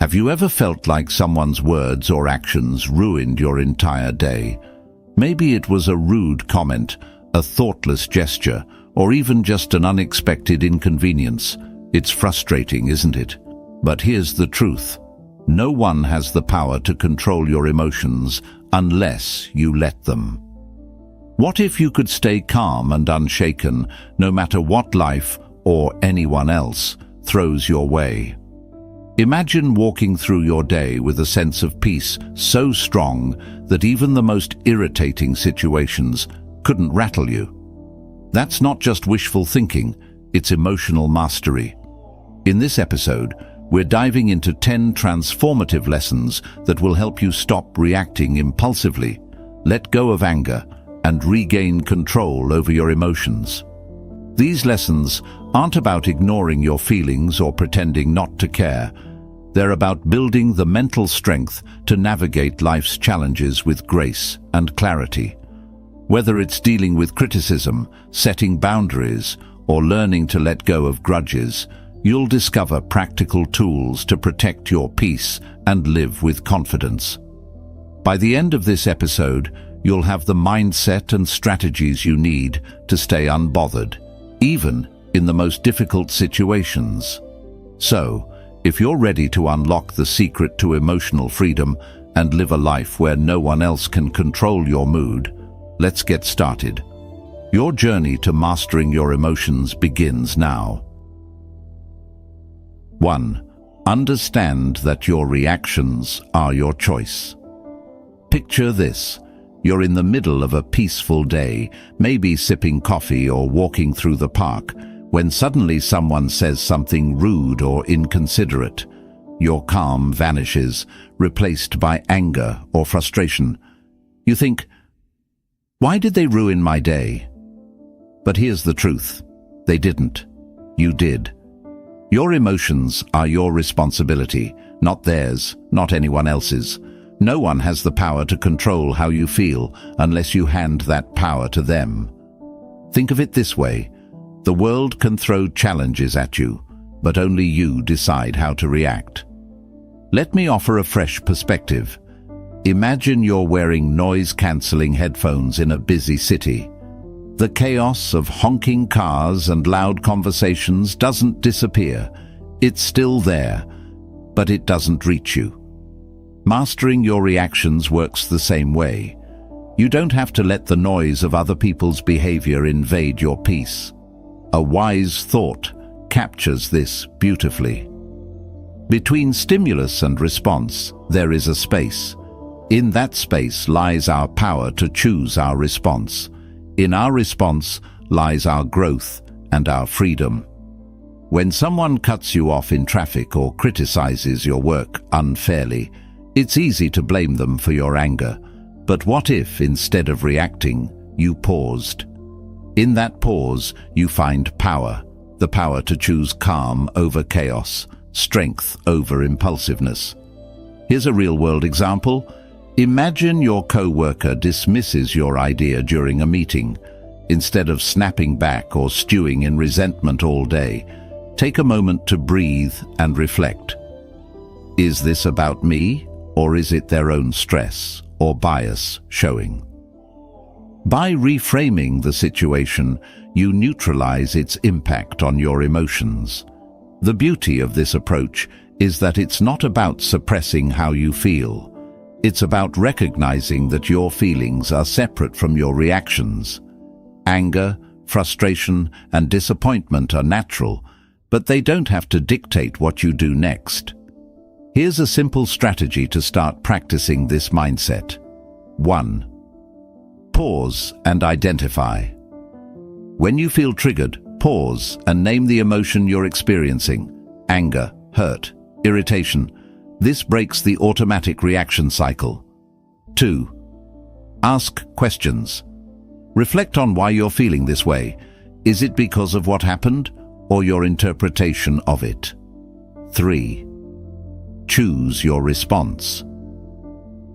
Have you ever felt like someone's words or actions ruined your entire day? Maybe it was a rude comment, a thoughtless gesture, or even just an unexpected inconvenience. It's frustrating, isn't it? But here's the truth. No one has the power to control your emotions unless you let them. What if you could stay calm and unshaken no matter what life or anyone else throws your way? Imagine walking through your day with a sense of peace so strong that even the most irritating situations couldn't rattle you. That's not just wishful thinking, it's emotional mastery. In this episode, we're diving into 10 transformative lessons that will help you stop reacting impulsively, let go of anger, and regain control over your emotions. These lessons aren't about ignoring your feelings or pretending not to care. They're about building the mental strength to navigate life's challenges with grace and clarity. Whether it's dealing with criticism, setting boundaries, or learning to let go of grudges, you'll discover practical tools to protect your peace and live with confidence. By the end of this episode, you'll have the mindset and strategies you need to stay unbothered, even in the most difficult situations. So, if you're ready to unlock the secret to emotional freedom and live a life where no one else can control your mood, let's get started. Your journey to mastering your emotions begins now. 1. Understand that your reactions are your choice. Picture this. You're in the middle of a peaceful day, maybe sipping coffee or walking through the park, when suddenly someone says something rude or inconsiderate. Your calm vanishes, replaced by anger or frustration. You think, why did they ruin my day? But here's the truth. They didn't. You did. Your emotions are your responsibility, not theirs, not anyone else's. No one has the power to control how you feel unless you hand that power to them. Think of it this way. The world can throw challenges at you, but only you decide how to react. Let me offer a fresh perspective. Imagine you're wearing noise-cancelling headphones in a busy city. The chaos of honking cars and loud conversations doesn't disappear. It's still there, but it doesn't reach you. Mastering your reactions works the same way. You don't have to let the noise of other people's behavior invade your peace. A wise thought captures this beautifully. Between stimulus and response, there is a space. In that space lies our power to choose our response. In our response lies our growth and our freedom. When someone cuts you off in traffic or criticizes your work unfairly, it's easy to blame them for your anger. But what if, instead of reacting, you paused? In that pause, you find power, the power to choose calm over chaos, strength over impulsiveness. Here's a real-world example. Imagine your co-worker dismisses your idea during a meeting. Instead of snapping back or stewing in resentment all day, take a moment to breathe and reflect. Is this about me, or is it their own stress or bias showing? By reframing the situation, you neutralize its impact on your emotions. The beauty of this approach is that it's not about suppressing how you feel. It's about recognizing that your feelings are separate from your reactions. Anger, frustration, and disappointment are natural, but they don't have to dictate what you do next. Here's a simple strategy to start practicing this mindset. 1. Pause and identify. When you feel triggered, pause and name the emotion you're experiencing. Anger, hurt, irritation. This breaks the automatic reaction cycle. 2. Ask questions. Reflect on why you're feeling this way. Is it because of what happened or your interpretation of it? 3. Choose your response.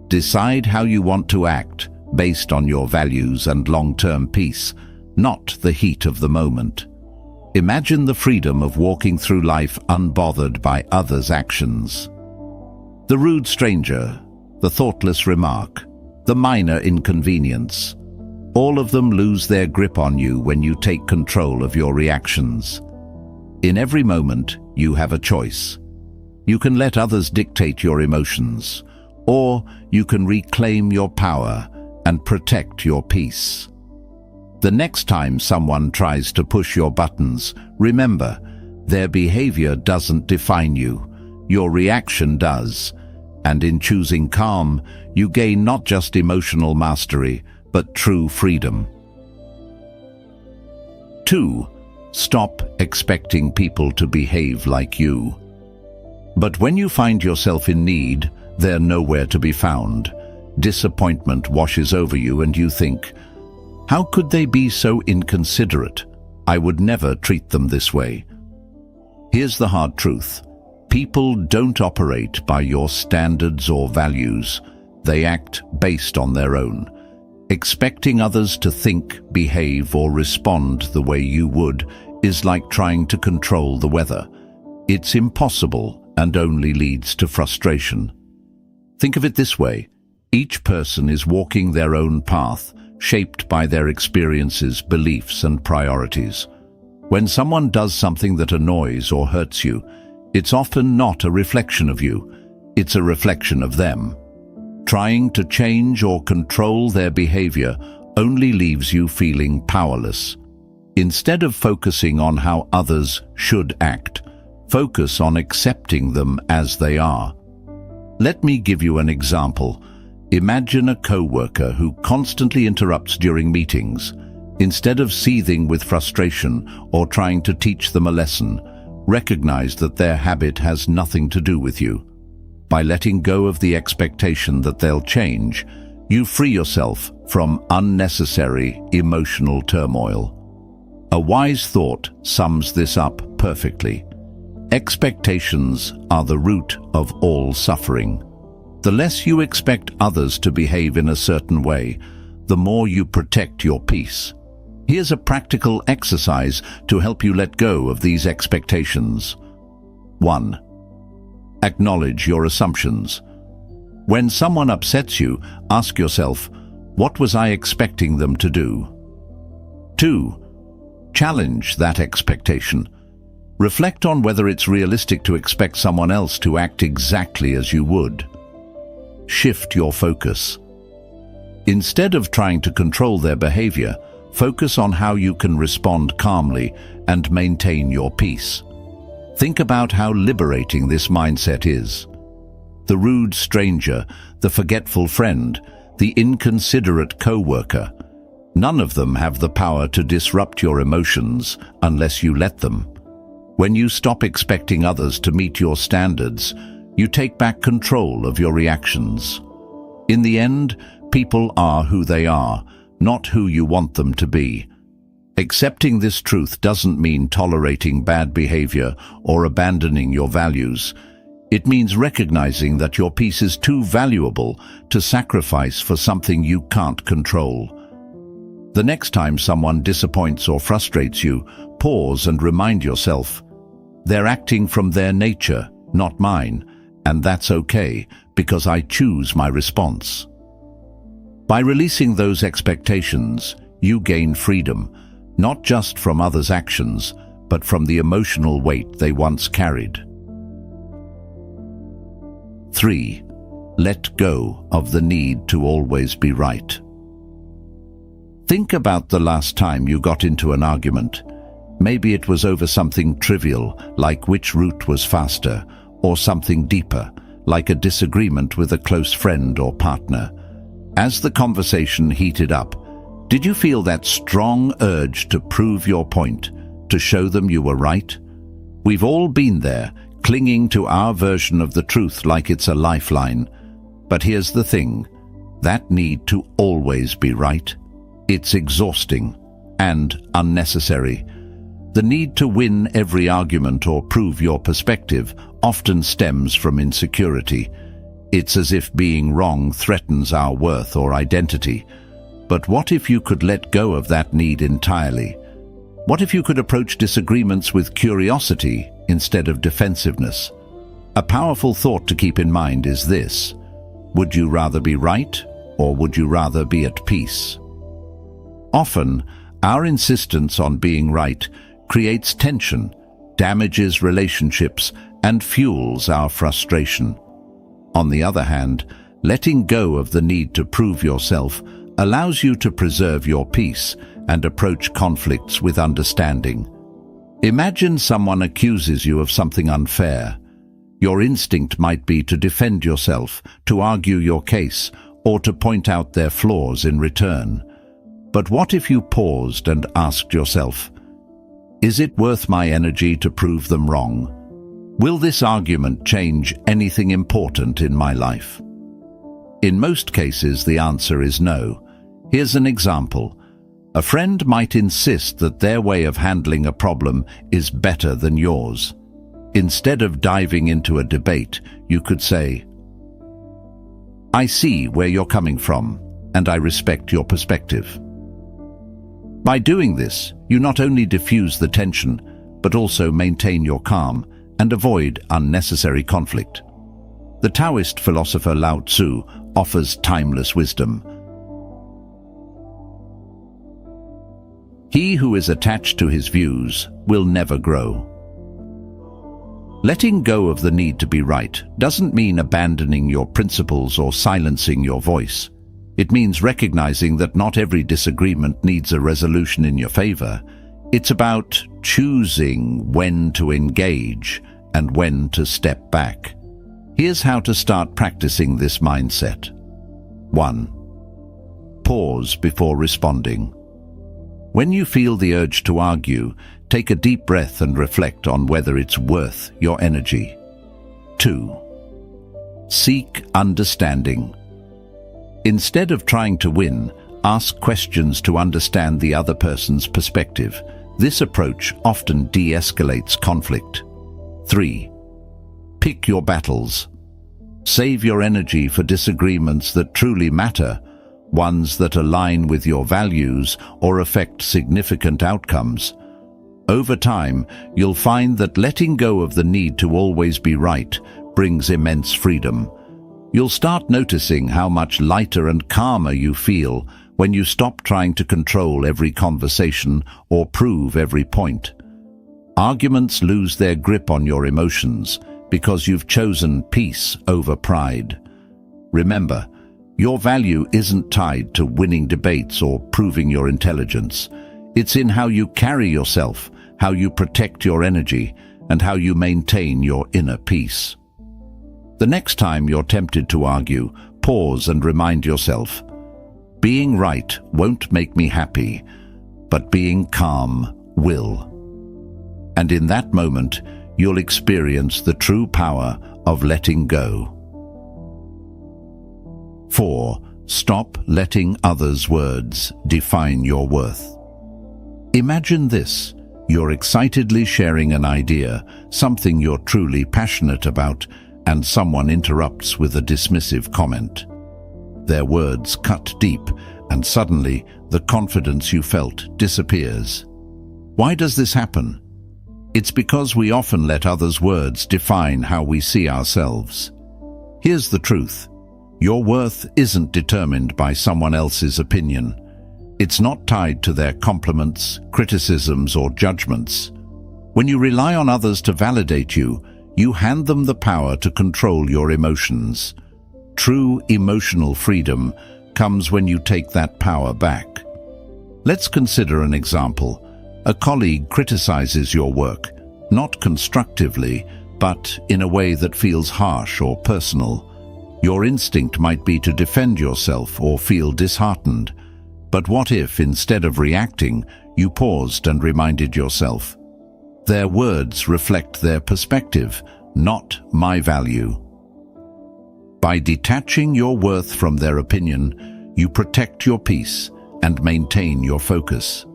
Decide how you want to act based on your values and long-term peace, not the heat of the moment. Imagine the freedom of walking through life unbothered by others' actions. The rude stranger, the thoughtless remark, the minor inconvenience. All of them lose their grip on you when you take control of your reactions. In every moment, you have a choice. You can let others dictate your emotions, or you can reclaim your power and protect your peace. The next time someone tries to push your buttons, remember, their behavior doesn't define you. Your reaction does. And in choosing calm, you gain not just emotional mastery, but true freedom. 2. Stop expecting people to behave like you. But when you find yourself in need, they're nowhere to be found. Disappointment washes over you and you think, how could they be so inconsiderate? I would never treat them this way. Here's the hard truth. People don't operate by your standards or values. They act based on their own. Expecting others to think, behave, or respond the way you would is like trying to control the weather. It's impossible and only leads to frustration. Think of it this way. Each person is walking their own path, shaped by their experiences, beliefs, and priorities. When someone does something that annoys or hurts you, it's often not a reflection of you. It's a reflection of them. Trying to change or control their behavior only leaves you feeling powerless. Instead of focusing on how others should act, focus on accepting them as they are. Let me give you an example. Imagine a co-worker who constantly interrupts during meetings. Instead of seething with frustration or trying to teach them a lesson, recognize that their habit has nothing to do with you. By letting go of the expectation that they'll change, you free yourself from unnecessary emotional turmoil. A wise thought sums this up perfectly. Expectations are the root of all suffering. The less you expect others to behave in a certain way, the more you protect your peace. Here's a practical exercise to help you let go of these expectations. 1. Acknowledge your assumptions. When someone upsets you, ask yourself, what was I expecting them to do? 2. Challenge that expectation. Reflect on whether it's realistic to expect someone else to act exactly as you would. Shift your focus. Instead of trying to control their behavior, focus on how you can respond calmly and maintain your peace. Think about how liberating this mindset is. The rude stranger, the forgetful friend, the inconsiderate co-worker. None of them have the power to disrupt your emotions unless you let them. When you stop expecting others to meet your standards, you take back control of your reactions. In the end, people are who they are, not who you want them to be. Accepting this truth doesn't mean tolerating bad behavior or abandoning your values. It means recognizing that your peace is too valuable to sacrifice for something you can't control. The next time someone disappoints or frustrates you, pause and remind yourself, they're acting from their nature, not mine, and that's okay because I choose my response. By releasing those expectations, you gain freedom, not just from others' actions, but from the emotional weight they once carried. 3. Let go of the need to always be right. Think about the last time you got into an argument. Maybe it was over something trivial, like which route was faster, or something deeper, like a disagreement with a close friend or partner. As the conversation heated up, did you feel that strong urge to prove your point, to show them you were right? We've all been there, clinging to our version of the truth like it's a lifeline. But here's the thing, that need to always be right, it's exhausting and unnecessary. The need to win every argument or prove your perspective often stems from insecurity. It's as if being wrong threatens our worth or identity. But what if you could let go of that need entirely? What if you could approach disagreements with curiosity instead of defensiveness? A powerful thought to keep in mind is this: would you rather be right, or would you rather be at peace? Often, our insistence on being right creates tension, damages relationships, and fuels our frustration. On the other hand, letting go of the need to prove yourself allows you to preserve your peace and approach conflicts with understanding. Imagine someone accuses you of something unfair. Your instinct might be to defend yourself, to argue your case, or to point out their flaws in return. But what if you paused and asked yourself, is it worth my energy to prove them wrong? Will this argument change anything important in my life? In most cases, the answer is no. Here's an example. A friend might insist that their way of handling a problem is better than yours. Instead of diving into a debate, you could say, I see where you're coming from, and I respect your perspective. By doing this, you not only diffuse the tension, but also maintain your calm and avoid unnecessary conflict. The Taoist philosopher Lao Tzu offers timeless wisdom. He who is attached to his views will never grow. Letting go of the need to be right doesn't mean abandoning your principles or silencing your voice. It means recognizing that not every disagreement needs a resolution in your favor. It's about choosing when to engage and when to step back. Here's how to start practicing this mindset. 1. Pause before responding. When you feel the urge to argue, take a deep breath and reflect on whether it's worth your energy. 2. Seek understanding. Instead of trying to win, ask questions to understand the other person's perspective. This approach often de-escalates conflict. 3. Pick your battles. Save your energy for disagreements that truly matter, ones that align with your values or affect significant outcomes. Over time, you'll find that letting go of the need to always be right brings immense freedom. You'll start noticing how much lighter and calmer you feel when you stop trying to control every conversation or prove every point. Arguments lose their grip on your emotions because you've chosen peace over pride. Remember, your value isn't tied to winning debates or proving your intelligence. It's in how you carry yourself, how you protect your energy, and how you maintain your inner peace. The next time you're tempted to argue, pause and remind yourself, being right won't make me happy, but being calm will. And in that moment, you'll experience the true power of letting go. 4. Stop letting others' words define your worth. Imagine this. You're excitedly sharing an idea, something you're truly passionate about, and someone interrupts with a dismissive comment. Their words cut deep, and suddenly the confidence you felt disappears. Why does this happen? It's because we often let others' words define how we see ourselves. Here's the truth. Your worth isn't determined by someone else's opinion. It's not tied to their compliments, criticisms, or judgments. When you rely on others to validate you, you hand them the power to control your emotions. True emotional freedom comes when you take that power back. Let's consider an example. A colleague criticizes your work, not constructively, but in a way that feels harsh or personal. Your instinct might be to defend yourself or feel disheartened. But what if, instead of reacting, you paused and reminded yourself, their words reflect their perspective, not my value. By detaching your worth from their opinion, you protect your peace and maintain your focus.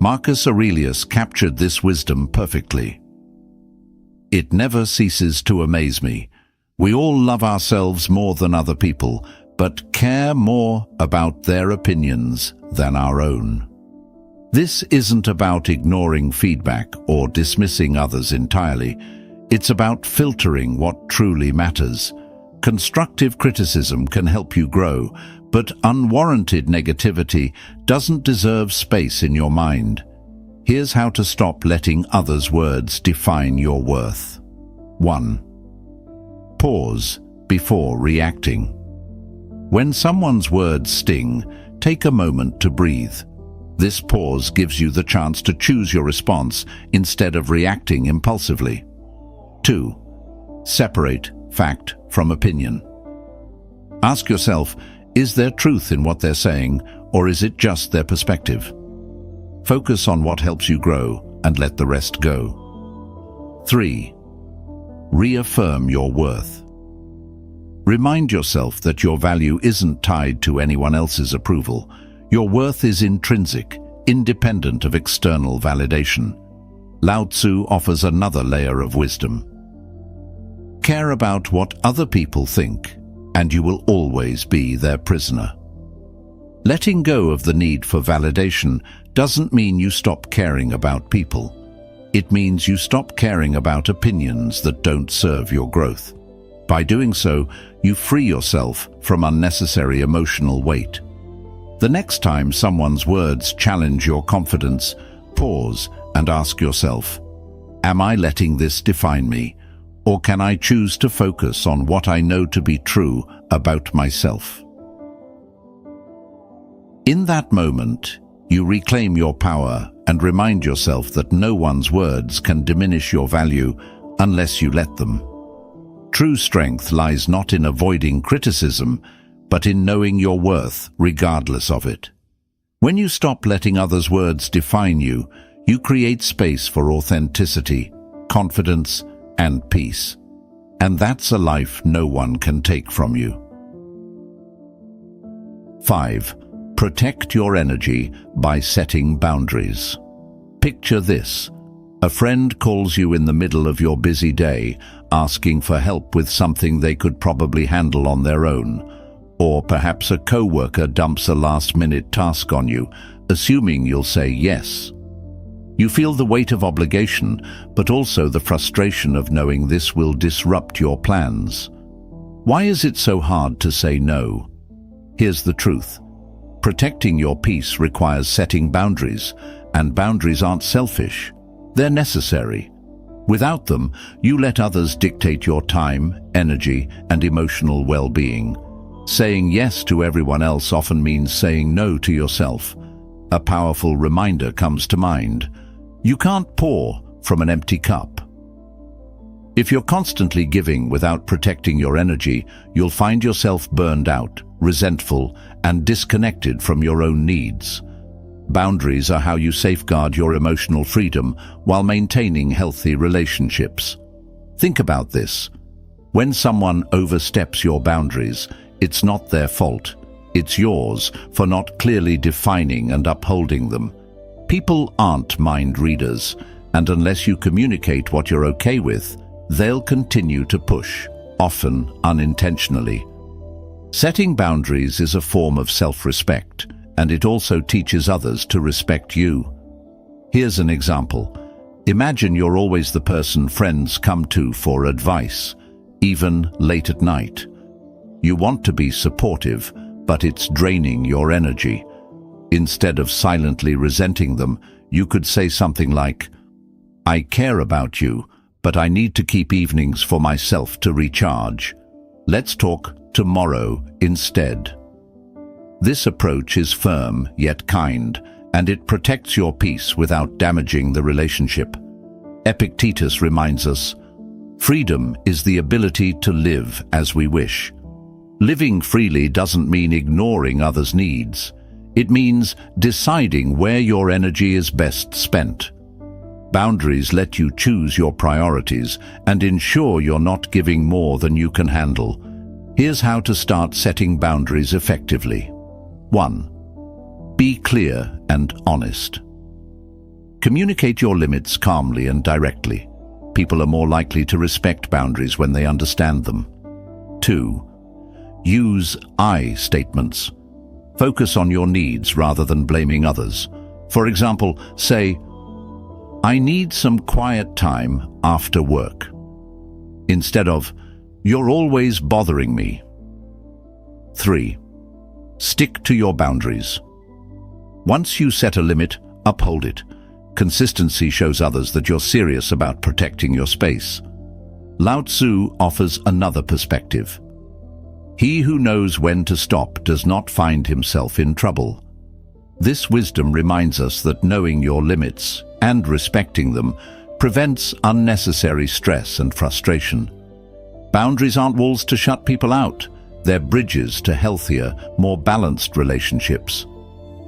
Marcus Aurelius captured this wisdom perfectly. It never ceases to amaze me. We all love ourselves more than other people, but care more about their opinions than our own. This isn't about ignoring feedback or dismissing others entirely. It's about filtering what truly matters. Constructive criticism can help you grow, but unwarranted negativity doesn't deserve space in your mind. Here's how to stop letting others' words define your worth. 1. Pause before reacting. When someone's words sting, take a moment to breathe. This pause gives you the chance to choose your response instead of reacting impulsively. 2. Separate fact from opinion. Ask yourself, is there truth in what they're saying, or is it just their perspective? Focus on what helps you grow and let the rest go. 3. Reaffirm your worth. Remind yourself that your value isn't tied to anyone else's approval. Your worth is intrinsic, independent of external validation. Lao Tzu offers another layer of wisdom. Care about what other people think, and you will always be their prisoner. Letting go of the need for validation doesn't mean you stop caring about people. It means you stop caring about opinions that don't serve your growth. By doing so, you free yourself from unnecessary emotional weight. The next time someone's words challenge your confidence, pause and ask yourself, am I letting this define me, or can I choose to focus on what I know to be true about myself? In that moment, you reclaim your power and remind yourself that no one's words can diminish your value unless you let them. True strength lies not in avoiding criticism, but in knowing your worth regardless of it. When you stop letting others' words define you, you create space for authenticity, confidence, and peace. And that's a life no one can take from you. 5. Protect your energy by setting boundaries. Picture this. A friend calls you in the middle of your busy day, asking for help with something they could probably handle on their own. Or perhaps a co-worker dumps a last-minute task on you, assuming you'll say yes. You feel the weight of obligation, but also the frustration of knowing this will disrupt your plans. Why is it so hard to say no? Here's the truth. Protecting your peace requires setting boundaries, and boundaries aren't selfish. They're necessary. Without them, you let others dictate your time, energy, and emotional well-being. Saying yes to everyone else often means saying no to yourself. A powerful reminder comes to mind. You can't pour from an empty cup. If you're constantly giving without protecting your energy, you'll find yourself burned out, resentful, and disconnected from your own needs. Boundaries are how you safeguard your emotional freedom while maintaining healthy relationships. Think about this. When someone oversteps your boundaries, it's not their fault. It's yours for not clearly defining and upholding them. People aren't mind readers, and unless you communicate what you're okay with, they'll continue to push, often unintentionally. Setting boundaries is a form of self-respect, and it also teaches others to respect you. Here's an example. Imagine you're always the person friends come to for advice, even late at night. You want to be supportive, but it's draining your energy. Instead of silently resenting them, you could say something like, I care about you, but I need to keep evenings for myself to recharge. Let's talk tomorrow instead. This approach is firm yet kind, and it protects your peace without damaging the relationship. Epictetus reminds us, freedom is the ability to live as we wish. Living freely doesn't mean ignoring others' needs. It means deciding where your energy is best spent. Boundaries let you choose your priorities and ensure you're not giving more than you can handle. Here's how to start setting boundaries effectively. 1. Be clear and honest. Communicate your limits calmly and directly. People are more likely to respect boundaries when they understand them. 2. Use I statements. Focus on your needs rather than blaming others. For example, say, I need some quiet time after work. instead of, "You're always bothering me." 3. Stick to your boundaries. Once you set a limit, uphold it. Consistency shows others that you're serious about protecting your space. Lao Tzu offers another perspective. He who knows when to stop does not find himself in trouble. This wisdom reminds us that knowing your limits and respecting them prevents unnecessary stress and frustration. Boundaries aren't walls to shut people out. They're bridges to healthier, more balanced relationships.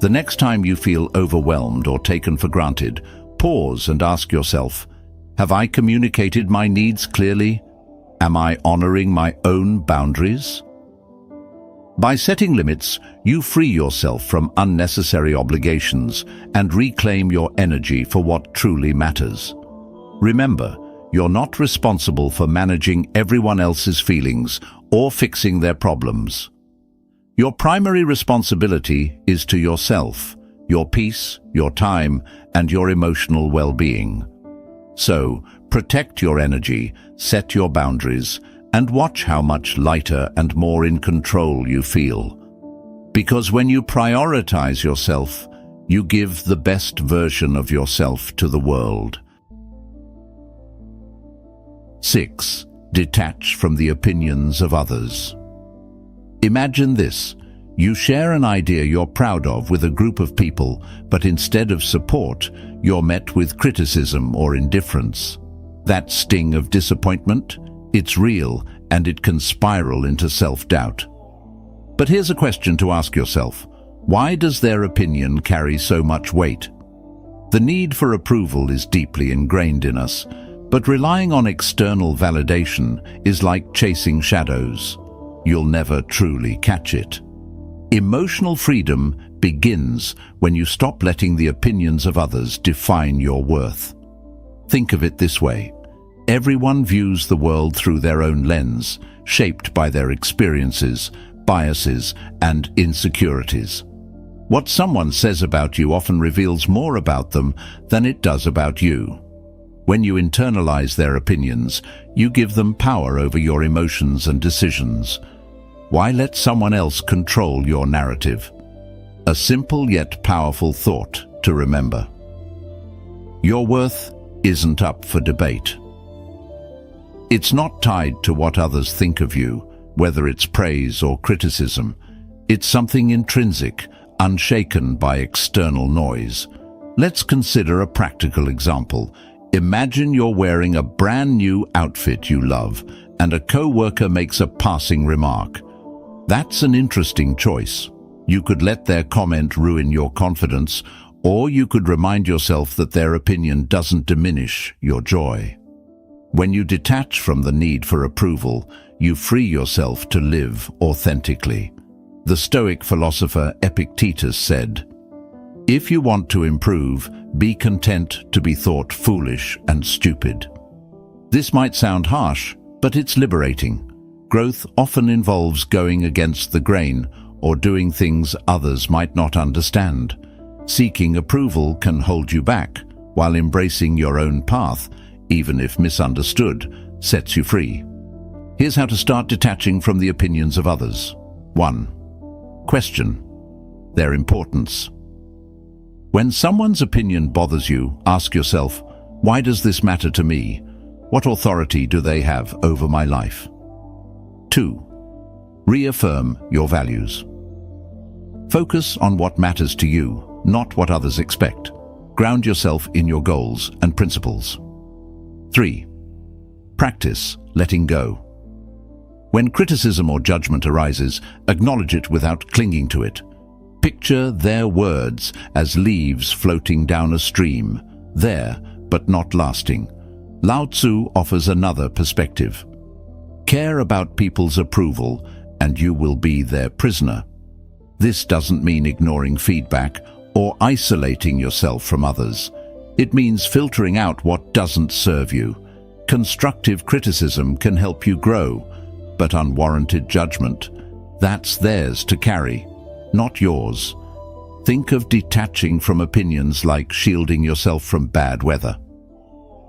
The next time you feel overwhelmed or taken for granted, pause and ask yourself, have I communicated my needs clearly? Am I honoring my own boundaries? By setting limits, you free yourself from unnecessary obligations and reclaim your energy for what truly matters. Remember, you're not responsible for managing everyone else's feelings or fixing their problems. Your primary responsibility is to yourself, your peace, your time, and your emotional well-being. So, protect your energy, set your boundaries, and watch how much lighter and more in control you feel. Because when you prioritize yourself, you give the best version of yourself to the world. 6. Detach from the opinions of others. Imagine this. You share an idea you're proud of with a group of people, but instead of support, you're met with criticism or indifference. That sting of disappointment? It's real, and it can spiral into self-doubt. But here's a question to ask yourself. Why does their opinion carry so much weight? The need for approval is deeply ingrained in us, but relying on external validation is like chasing shadows. You'll never truly catch it. Emotional freedom begins when you stop letting the opinions of others define your worth. Think of it this way. Everyone views the world through their own lens, shaped by their experiences, biases, and insecurities. What someone says about you often reveals more about them than it does about you. When you internalize their opinions, you give them power over your emotions and decisions. Why let someone else control your narrative? A simple yet powerful thought to remember. Your worth isn't up for debate. It's not tied to what others think of you, whether it's praise or criticism. It's something intrinsic, unshaken by external noise. Let's consider a practical example. Imagine you're wearing a brand new outfit you love, and a co-worker makes a passing remark. That's an interesting choice. You could let their comment ruin your confidence, or you could remind yourself that their opinion doesn't diminish your joy. When you detach from the need for approval, you free yourself to live authentically. The Stoic philosopher Epictetus said, "If you want to improve, be content to be thought foolish and stupid." This might sound harsh, but it's liberating. Growth often involves going against the grain or doing things others might not understand. Seeking approval can hold you back, while embracing your own path, even if misunderstood, sets you free. Here's how to start detaching from the opinions of others. 1. Question their importance. When someone's opinion bothers you, ask yourself, why does this matter to me? What authority do they have over my life? 2. Reaffirm your values. Focus on what matters to you, not what others expect. Ground yourself in your goals and principles. 3. Practice letting go. When criticism or judgment arises, acknowledge it without clinging to it. Picture their words as leaves floating down a stream, there but not lasting. Lao Tzu offers another perspective. Care about people's approval, and you will be their prisoner. This doesn't mean ignoring feedback or isolating yourself from others. It means filtering out what doesn't serve you. Constructive criticism can help you grow, but unwarranted judgment, that's theirs to carry, not yours. Think of detaching from opinions like shielding yourself from bad weather.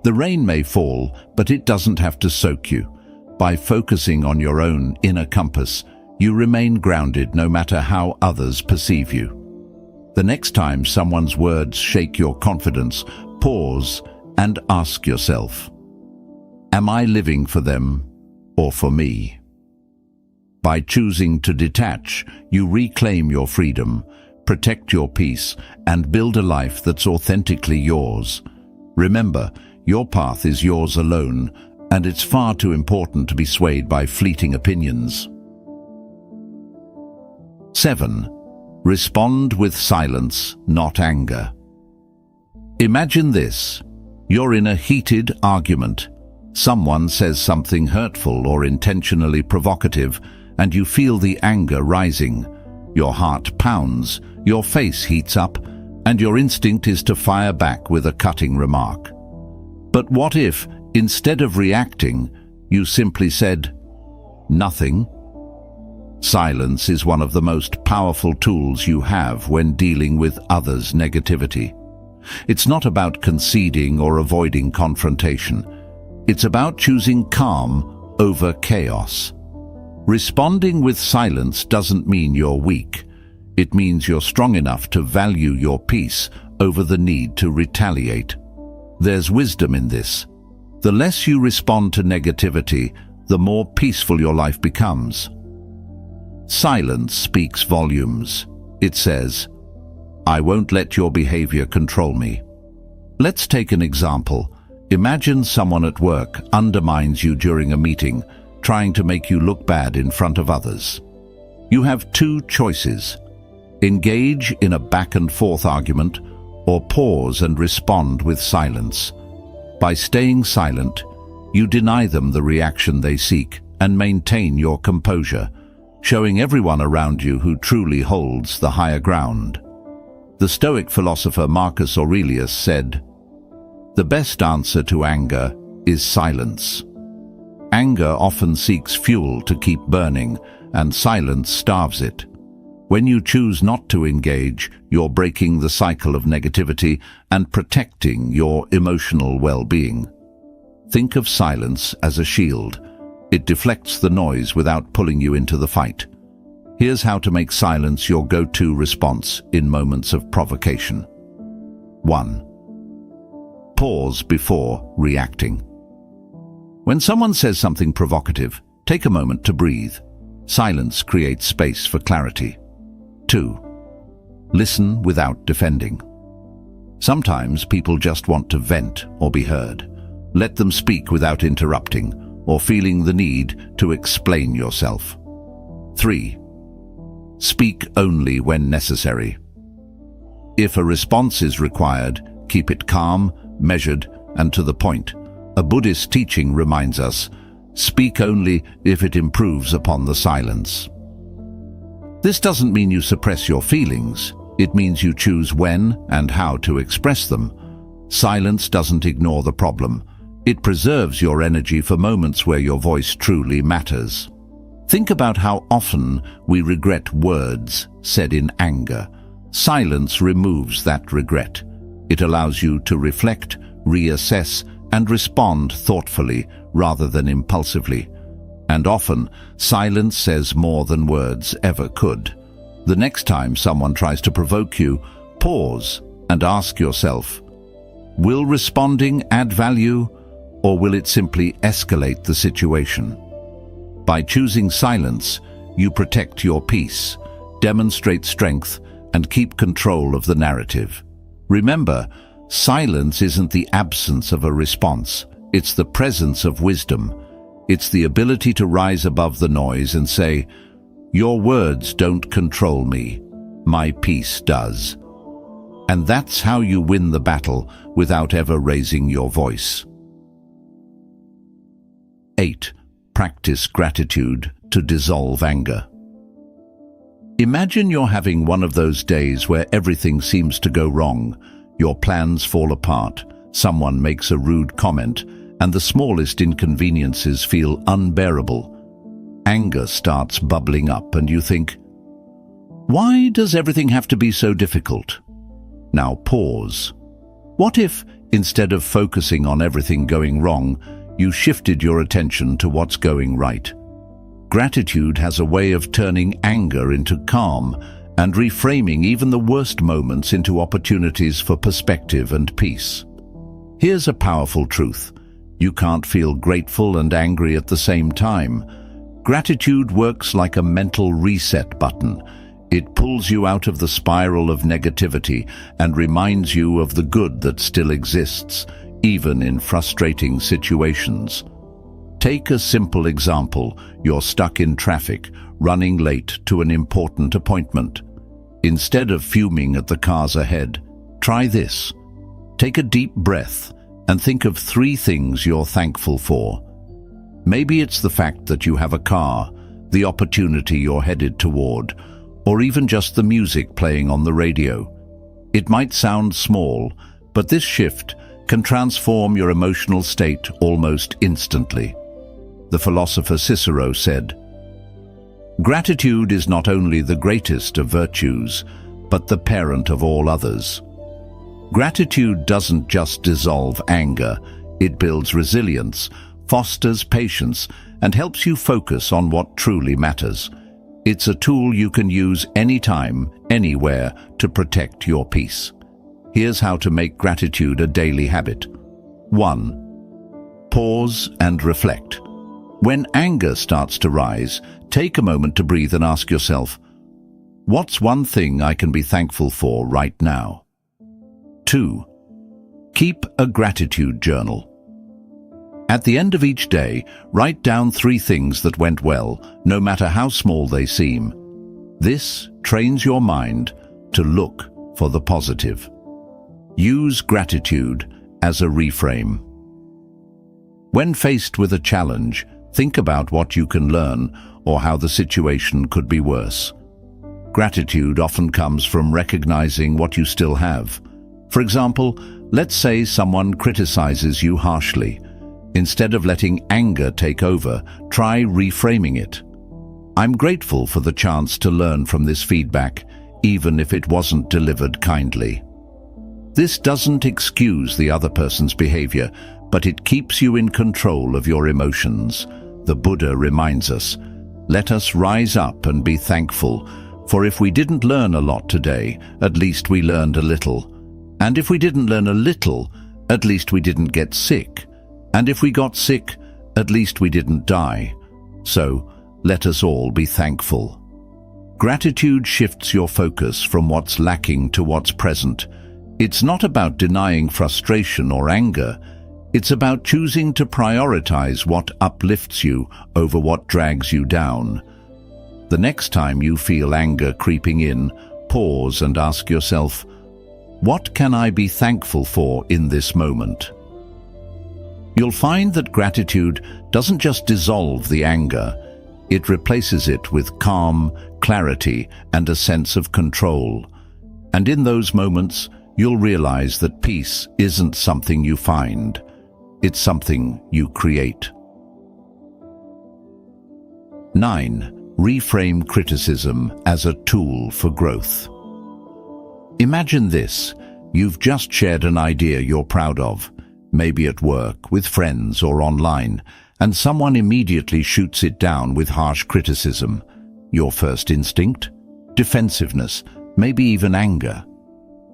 The rain may fall, but it doesn't have to soak you. By focusing on your own inner compass, you remain grounded no matter how others perceive you. The next time someone's words shake your confidence, pause and ask yourself, am I living for them or for me? By choosing to detach, you reclaim your freedom, protect your peace, and build a life that's authentically yours. Remember, your path is yours alone, and it's far too important to be swayed by fleeting opinions. 7. Respond with silence, not anger. Imagine this. You're in a heated argument. Someone says something hurtful or intentionally provocative, and you feel the anger rising. Your heart pounds, your face heats up, and your instinct is to fire back with a cutting remark. But what if, instead of reacting, you simply said, nothing? Silence is one of the most powerful tools you have when dealing with others' negativity. It's not about conceding or avoiding confrontation. It's about choosing calm over chaos. Responding with silence doesn't mean you're weak. It means you're strong enough to value your peace over the need to retaliate. There's wisdom in this. The less you respond to negativity, the more peaceful your life becomes. Silence speaks volumes. It says, I won't let your behavior control me. Let's take an example. Imagine someone at work undermines you during a meeting, trying to make you look bad in front of others. You have two choices: engage in a back-and-forth argument, or pause and respond with silence. By staying silent, you deny them the reaction they seek and maintain your composure, showing everyone around you who truly holds the higher ground. The Stoic philosopher Marcus Aurelius said, "The best answer to anger is silence." Anger often seeks fuel to keep burning, and silence starves it. When you choose not to engage, you're breaking the cycle of negativity and protecting your emotional well-being. Think of silence as a shield. It deflects the noise without pulling you into the fight. Here's how to make silence your go-to response in moments of provocation. 1. Pause before reacting. When someone says something provocative, take a moment to breathe. Silence creates space for clarity. 2. Listen without defending. Sometimes people just want to vent or be heard. Let them speak without interrupting or feeling the need to explain yourself. 3. Speak only when necessary. If a response is required, keep it calm, measured, and to the point. A Buddhist teaching reminds us, speak only if it improves upon the silence. This doesn't mean you suppress your feelings. It means you choose when and how to express them. Silence doesn't ignore the problem. It preserves your energy for moments where your voice truly matters. Think about how often we regret words said in anger. Silence removes that regret. It allows you to reflect, reassess, and respond thoughtfully rather than impulsively. And often, silence says more than words ever could. The next time someone tries to provoke you, pause and ask yourself, will responding add value, or will it simply escalate the situation? By choosing silence, you protect your peace, demonstrate strength, and keep control of the narrative. Remember, silence isn't the absence of a response. It's the presence of wisdom. It's the ability to rise above the noise and say, your words don't control me. My peace does. And that's how you win the battle without ever raising your voice. 8. Practice gratitude to dissolve anger. Imagine you're having one of those days where everything seems to go wrong. Your plans fall apart, someone makes a rude comment, and the smallest inconveniences feel unbearable. Anger starts bubbling up and you think, why does everything have to be so difficult? Now pause. What if, instead of focusing on everything going wrong, you shifted your attention to what's going right. Gratitude has a way of turning anger into calm and reframing even the worst moments into opportunities for perspective and peace. Here's a powerful truth. You can't feel grateful and angry at the same time. Gratitude works like a mental reset button. It pulls you out of the spiral of negativity and reminds you of the good that still exists, even in frustrating situations. Take a simple example. You're stuck in traffic, running late to an important appointment. Instead of fuming at the cars ahead, try this. Take a deep breath and think of 3 things you're thankful for. Maybe it's the fact that you have a car, the opportunity you're headed toward, or even just the music playing on the radio. It might sound small, but this shift can transform your emotional state almost instantly. The philosopher Cicero said, "Gratitude is not only the greatest of virtues, but the parent of all others." Gratitude doesn't just dissolve anger, it builds resilience, fosters patience, and helps you focus on what truly matters. It's a tool you can use anytime, anywhere, to protect your peace. Here's how to make gratitude a daily habit. 1. Pause and reflect. When anger starts to rise, take a moment to breathe and ask yourself, what's one thing I can be thankful for right now? 2. Keep a gratitude journal. At the end of each day, write down 3 things that went well, no matter how small they seem. This trains your mind to look for the positive. Use gratitude as a reframe. When faced with a challenge, think about what you can learn or how the situation could be worse. Gratitude often comes from recognizing what you still have. For example, let's say someone criticizes you harshly. Instead of letting anger take over, try reframing it. I'm grateful for the chance to learn from this feedback, even if it wasn't delivered kindly. This doesn't excuse the other person's behavior, but it keeps you in control of your emotions. The Buddha reminds us, let us rise up and be thankful, for if we didn't learn a lot today, at least we learned a little. And if we didn't learn a little, at least we didn't get sick. And if we got sick, at least we didn't die. So, let us all be thankful. Gratitude shifts your focus from what's lacking to what's present. It's not about denying frustration or anger. It's about choosing to prioritize what uplifts you over what drags you down. The next time you feel anger creeping in, pause and ask yourself, what can I be thankful for in this moment? You'll find that gratitude doesn't just dissolve the anger, it replaces it with calm, clarity, and a sense of control. And in those moments, you'll realize that peace isn't something you find, it's something you create. 9. Reframe criticism as a tool for growth. Imagine this. You've just shared an idea you're proud of, maybe at work, with friends, or online, and someone immediately shoots it down with harsh criticism. Your first instinct? Defensiveness, maybe even anger.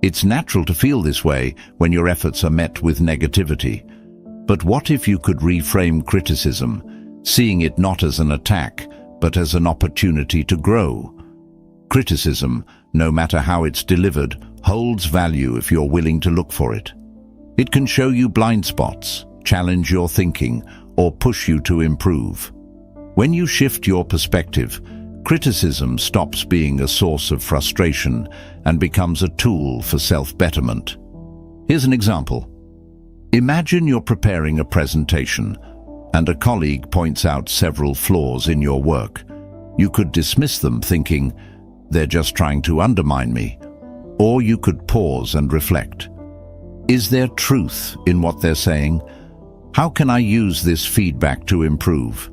It's natural to feel this way when your efforts are met with negativity. But what if you could reframe criticism, seeing it not as an attack, but as an opportunity to grow? Criticism, no matter how it's delivered, holds value if you're willing to look for it. It can show you blind spots, challenge your thinking, or push you to improve. When you shift your perspective, criticism stops being a source of frustration and becomes a tool for self-betterment. Here's an example. Imagine you're preparing a presentation, and a colleague points out several flaws in your work. You could dismiss them thinking, they're just trying to undermine me. Or you could pause and reflect. Is there truth in what they're saying? How can I use this feedback to improve?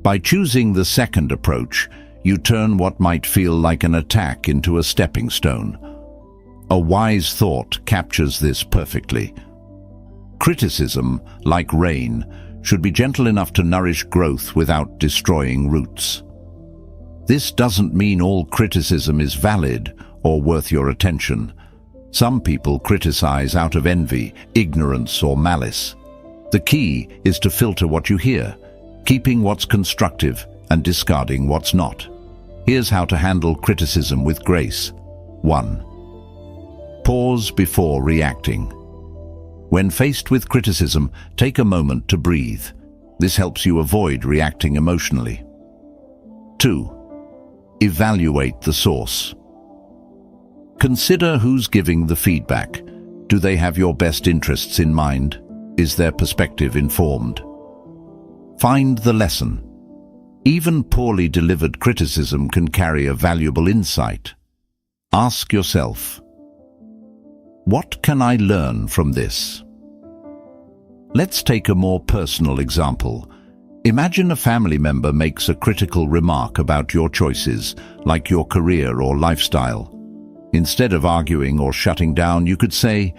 By choosing the second approach, you turn what might feel like an attack into a stepping stone. A wise thought captures this perfectly. Criticism, like rain, should be gentle enough to nourish growth without destroying roots. This doesn't mean all criticism is valid or worth your attention. Some people criticize out of envy, ignorance, or malice. The key is to filter what you hear, keeping what's constructive and discarding what's not. Here's how to handle criticism with grace. 1. Pause before reacting. When faced with criticism, take a moment to breathe. This helps you avoid reacting emotionally. 2. Evaluate the source. Consider who's giving the feedback. Do they have your best interests in mind? Is their perspective informed? Find the lesson. Even poorly delivered criticism can carry a valuable insight. Ask yourself, what can I learn from this? Let's take a more personal example. Imagine a family member makes a critical remark about your choices, like your career or lifestyle. Instead of arguing or shutting down, you could say,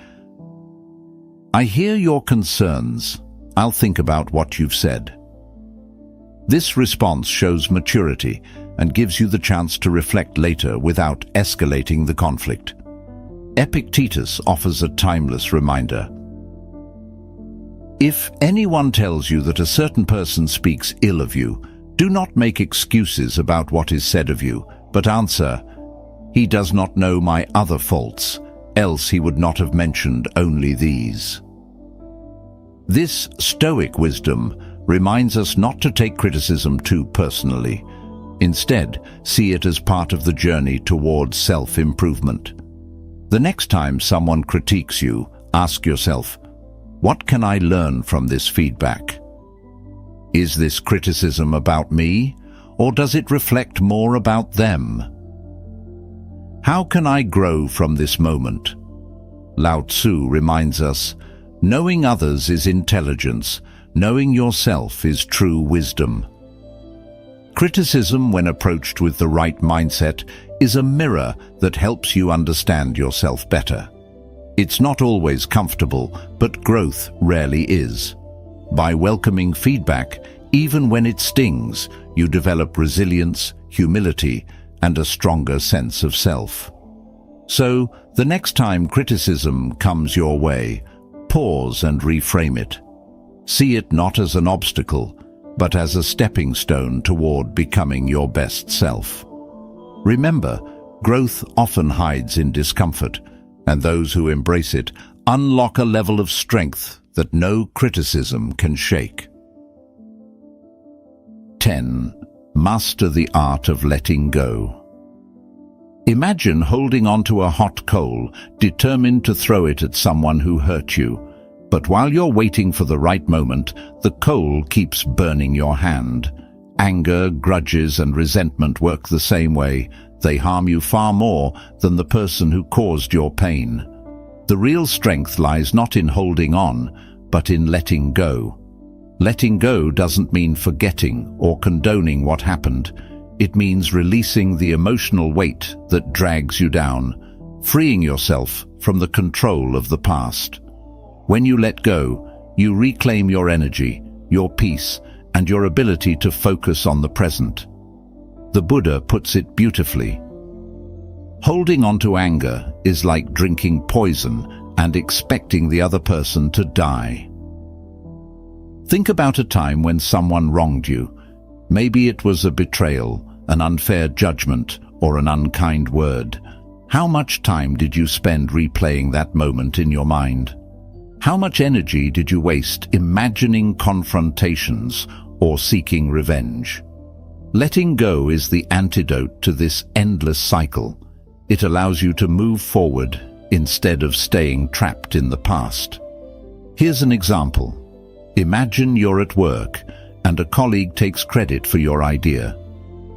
"I hear your concerns. I'll think about what you've said." This response shows maturity and gives you the chance to reflect later without escalating the conflict. Epictetus offers a timeless reminder. If anyone tells you that a certain person speaks ill of you, do not make excuses about what is said of you, but answer, "He does not know my other faults, else he would not have mentioned only these." This Stoic wisdom reminds us not to take criticism too personally. Instead, see it as part of the journey towards self-improvement. The next time someone critiques you, ask yourself, what can I learn from this feedback? Is this criticism about me, or does it reflect more about them? How can I grow from this moment? Lao Tzu reminds us, knowing others is intelligence, knowing yourself is true wisdom. Criticism, when approached with the right mindset, is a mirror that helps you understand yourself better. It's not always comfortable, but growth rarely is. By welcoming feedback, even when it stings, you develop resilience, humility, and a stronger sense of self. So, the next time criticism comes your way, pause and reframe it. See it not as an obstacle, but as a stepping stone toward becoming your best self. Remember, growth often hides in discomfort, and those who embrace it unlock a level of strength that no criticism can shake. 10. Master the art of letting go. Imagine holding onto a hot coal, determined to throw it at someone who hurt you. But while you're waiting for the right moment, the coal keeps burning your hand. Anger, grudges, and resentment work the same way. They harm you far more than the person who caused your pain. The real strength lies not in holding on, but in letting go. Letting go doesn't mean forgetting or condoning what happened. It means releasing the emotional weight that drags you down, freeing yourself from the control of the past. When you let go, you reclaim your energy, your peace, and your ability to focus on the present. The Buddha puts it beautifully. Holding on to anger is like drinking poison and expecting the other person to die. Think about a time when someone wronged you. Maybe it was a betrayal, an unfair judgment, or an unkind word. How much time did you spend replaying that moment in your mind? How much energy did you waste imagining confrontations or seeking revenge? Letting go is the antidote to this endless cycle. It allows you to move forward instead of staying trapped in the past. Here's an example. Imagine you're at work and a colleague takes credit for your idea.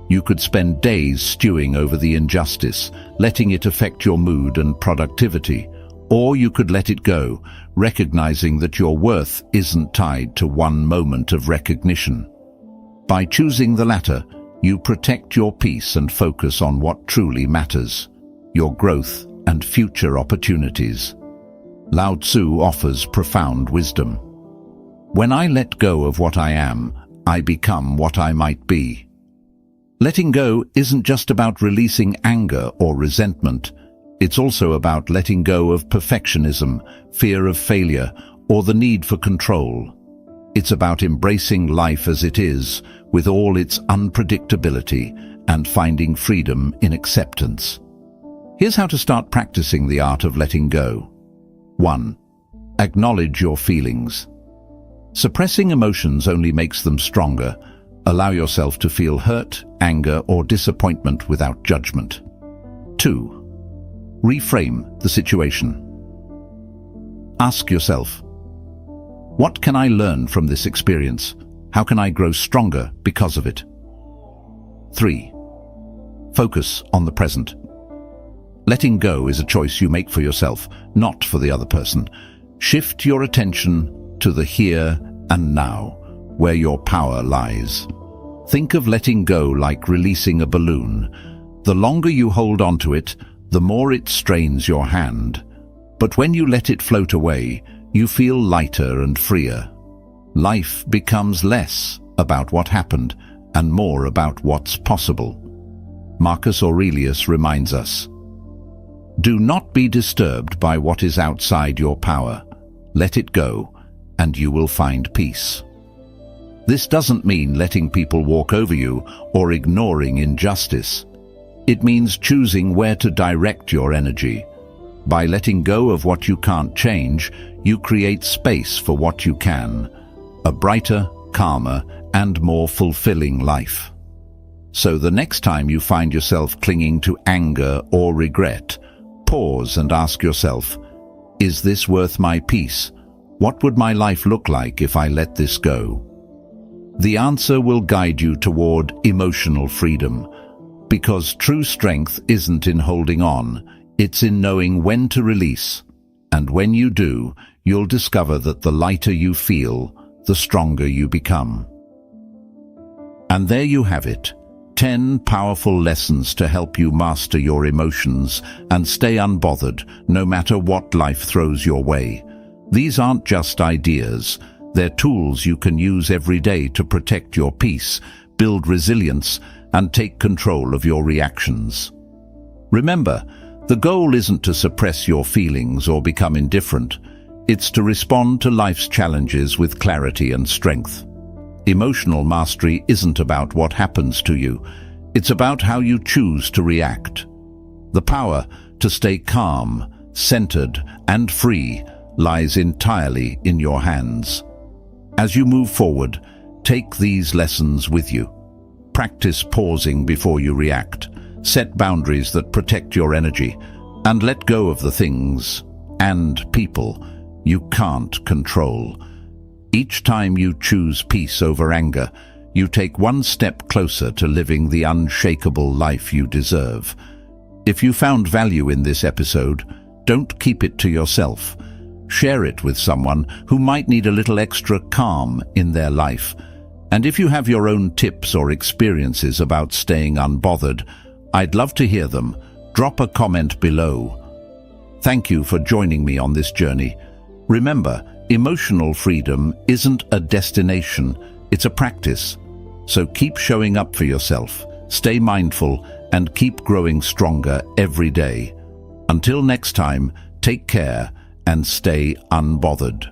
You could spend days stewing over the injustice, letting it affect your mood and productivity. Or you could let it go, recognizing that your worth isn't tied to one moment of recognition. By choosing the latter, you protect your peace and focus on what truly matters, your growth and future opportunities. Lao Tzu offers profound wisdom. When I let go of what I am, I become what I might be. Letting go isn't just about releasing anger or resentment. It's also about letting go of perfectionism, fear of failure, or the need for control. It's about embracing life as it is, with all its unpredictability, and finding freedom in acceptance. Here's how to start practicing the art of letting go. 1. Acknowledge your feelings. Suppressing emotions only makes them stronger. Allow yourself to feel hurt, anger, or disappointment without judgment. 2. Reframe the situation. Ask yourself, what can I learn from this experience? How can I grow stronger because of it? 3. Focus on the present. Letting go is a choice you make for yourself, not for the other person. Shift your attention to the here and now, where your power lies. Think of letting go like releasing a balloon. The longer you hold onto it, the more it strains your hand. But when you let it float away, you feel lighter and freer. Life becomes less about what happened and more about what's possible. Marcus Aurelius reminds us, do not be disturbed by what is outside your power. Let it go, and you will find peace. This doesn't mean letting people walk over you or ignoring injustice. It means choosing where to direct your energy. By letting go of what you can't change, you create space for what you can, a brighter, calmer, and more fulfilling life. So the next time you find yourself clinging to anger or regret, pause and ask yourself, is this worth my peace? What would my life look like if I let this go? The answer will guide you toward emotional freedom, because true strength isn't in holding on, it's in knowing when to release. And when you do, you'll discover that the lighter you feel, the stronger you become. And there you have it, 10 powerful lessons to help you master your emotions and stay unbothered no matter what life throws your way. These aren't just ideas, they're tools you can use every day to protect your peace, build resilience, and take control of your reactions. Remember, the goal isn't to suppress your feelings or become indifferent. It's to respond to life's challenges with clarity and strength. Emotional mastery isn't about what happens to you. It's about how you choose to react. The power to stay calm, centered, and free lies entirely in your hands. As you move forward, take these lessons with you. Practice pausing before you react. Set boundaries that protect your energy, and let go of the things and people you can't control. Each time you choose peace over anger, you take one step closer to living the unshakable life you deserve. If you found value in this episode, don't keep it to yourself. Share it with someone who might need a little extra calm in their life. And if you have your own tips or experiences about staying unbothered, I'd love to hear them. Drop a comment below. Thank you for joining me on this journey. Remember, emotional freedom isn't a destination, it's a practice. So keep showing up for yourself, stay mindful, and keep growing stronger every day. Until next time, take care and stay unbothered.